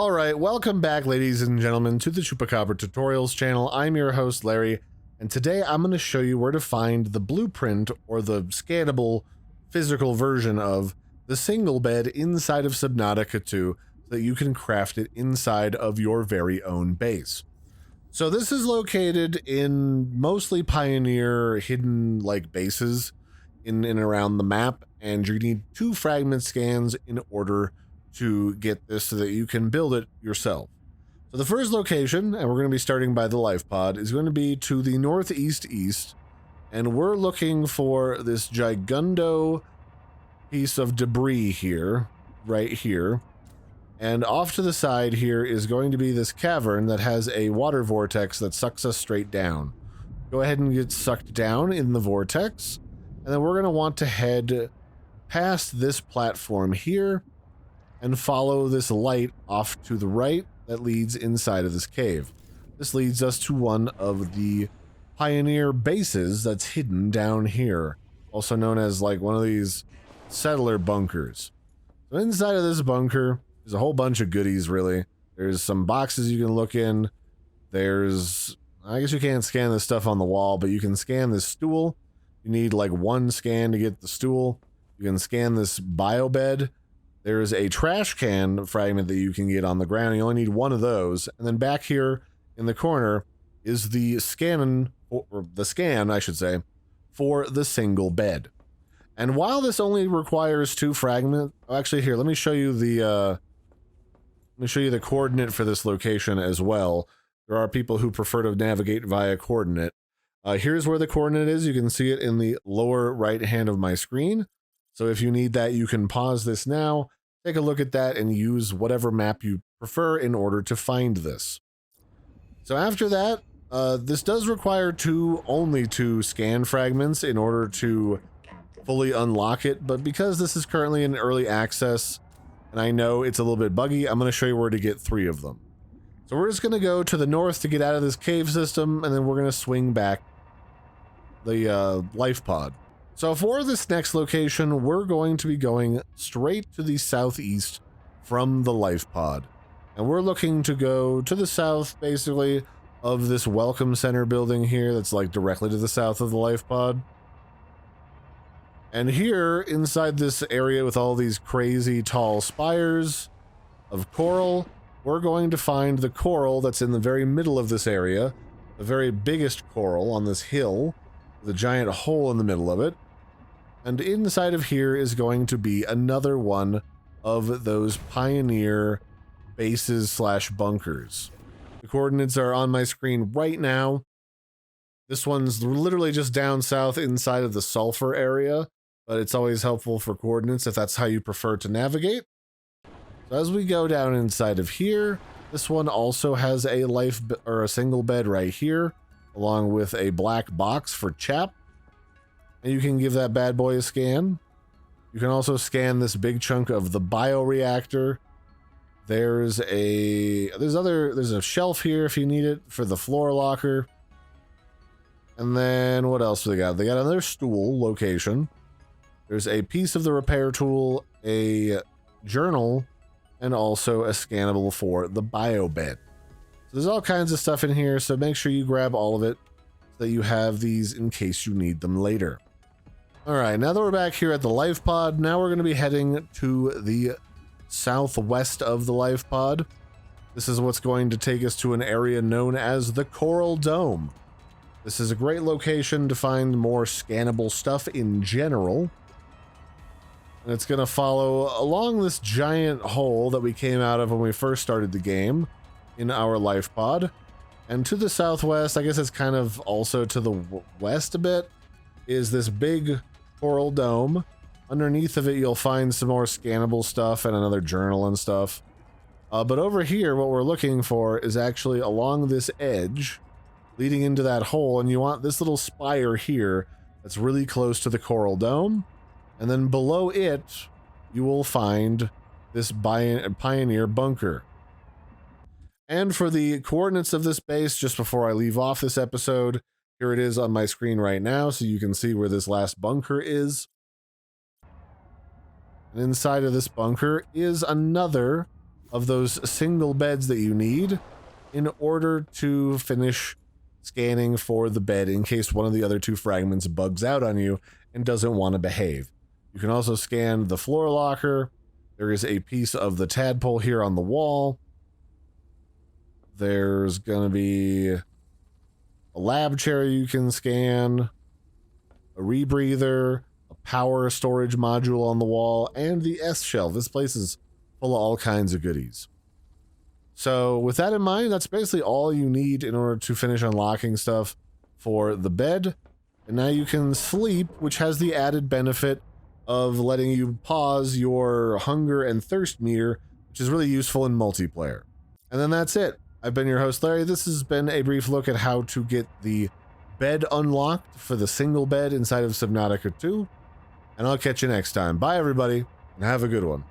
Alright, welcome back ladies and gentlemen to the Chupacabra Tutorials channel. I'm your host Larry, and today I'm going to show you where to find the blueprint or the scannable physical version of the single bed inside of Subnautica 2 so that you can craft it inside of your very own base. So this is located in mostly Pioneer hidden like bases in and around the map, and you need 2 fragment scans in order to get this so that you can build it yourself. So the first location, and we're going to be starting by the Lifepod, is going to be to the northeast east, and we're looking for this gigundo piece of debris here, right here. And off to the side here is going to be this cavern that has a water vortex that sucks us straight down. Go ahead and get sucked down in the vortex, and then we're going to want to head past this platform here and follow this light off to the right that leads inside of this cave. This leads us to one of the Pioneer bases that's hidden down here, also known as like one of these settler bunkers. So inside of this bunker, there's a whole bunch of goodies, really. There's some boxes you can look in. There's, I guess you can't scan this stuff on the wall, but you can scan this stool. You need like 1 scan to get the stool. You can scan this bio bed. There's a trash can fragment that you can get on the ground. You only need 1 of those. And then back here in the corner is the scan, I should say, for the single bed. And while this only requires 2 fragments, actually here, let me show you the coordinate for this location as well. There are people who prefer to navigate via coordinate. Here's where the coordinate is. You can see it in the lower right hand of my screen. So if you need that, you can pause this now, take a look at that, and use whatever map you prefer in order to find this. So after that, this does require only two scan fragments in order to fully unlock it, but because this is currently in early access, and I know it's a little bit buggy, I'm going to show you where to get 3 of them. So we're just going to go to the north to get out of this cave system, and then we're going to swing back the Lifepod. So for this next location, we're going to be going straight to the southeast from the Lifepod. And we're looking to go to the south, basically, of this Welcome Center building here that's like directly to the south of the Lifepod. And here, inside this area with all these crazy tall spires of coral, we're going to find the coral that's in the very middle of this area, the very biggest coral on this hill, with a giant hole in the middle of it. And inside of here is going to be another one of those Pioneer bases / bunkers. The coordinates are on my screen right now. This one's literally just down south inside of the sulfur area, but it's always helpful for coordinates if that's how you prefer to navigate. So as we go down inside of here, this one also has a single bed right here, along with a black box for chap. And you can give that bad boy a scan. You can also scan this big chunk of the bioreactor. There's a shelf here if you need it for the floor locker. And then what else do they got? They got another stool location. There's a piece of the repair tool, a journal, and also a scannable for the bio bed. So there's all kinds of stuff in here, so make sure you grab all of it so that you have these in case you need them later. Alright, now that we're back here at the Lifepod, now we're going to be heading to the southwest of the Lifepod. This is what's going to take us to an area known as the Coral Dome. This is a great location to find more scannable stuff in general. And it's going to follow along this giant hole that we came out of when we first started the game in our Lifepod. And to the southwest, I guess it's kind of also to the west a bit, is this big coral dome. Underneath of it, you'll find some more scannable stuff and another journal and stuff. But over here, what we're looking for is actually along this edge leading into that hole, and you want this little spire here that's really close to the coral dome. And then below it, you will find this Pioneer bunker. And for the coordinates of this base, just before I leave off this episode, here it is on my screen right now, so you can see where this last bunker is. And inside of this bunker is another of those single beds that you need in order to finish scanning for the bed in case one of the other two fragments bugs out on you and doesn't want to behave. You can also scan the floor locker. There is a piece of the tadpole here on the wall. There's going to be a lab chair you can scan, a rebreather, a power storage module on the wall, and the S shelf. This place is full of all kinds of goodies. So with that in mind, that's basically all you need in order to finish unlocking stuff for the bed. And now you can sleep, which has the added benefit of letting you pause your hunger and thirst meter, which is really useful in multiplayer. And then that's it. I've been your host, Larry. This has been a brief look at how to get the bed unlocked for the single bed inside of Subnautica 2. And I'll catch you next time. Bye, everybody, and have a good one.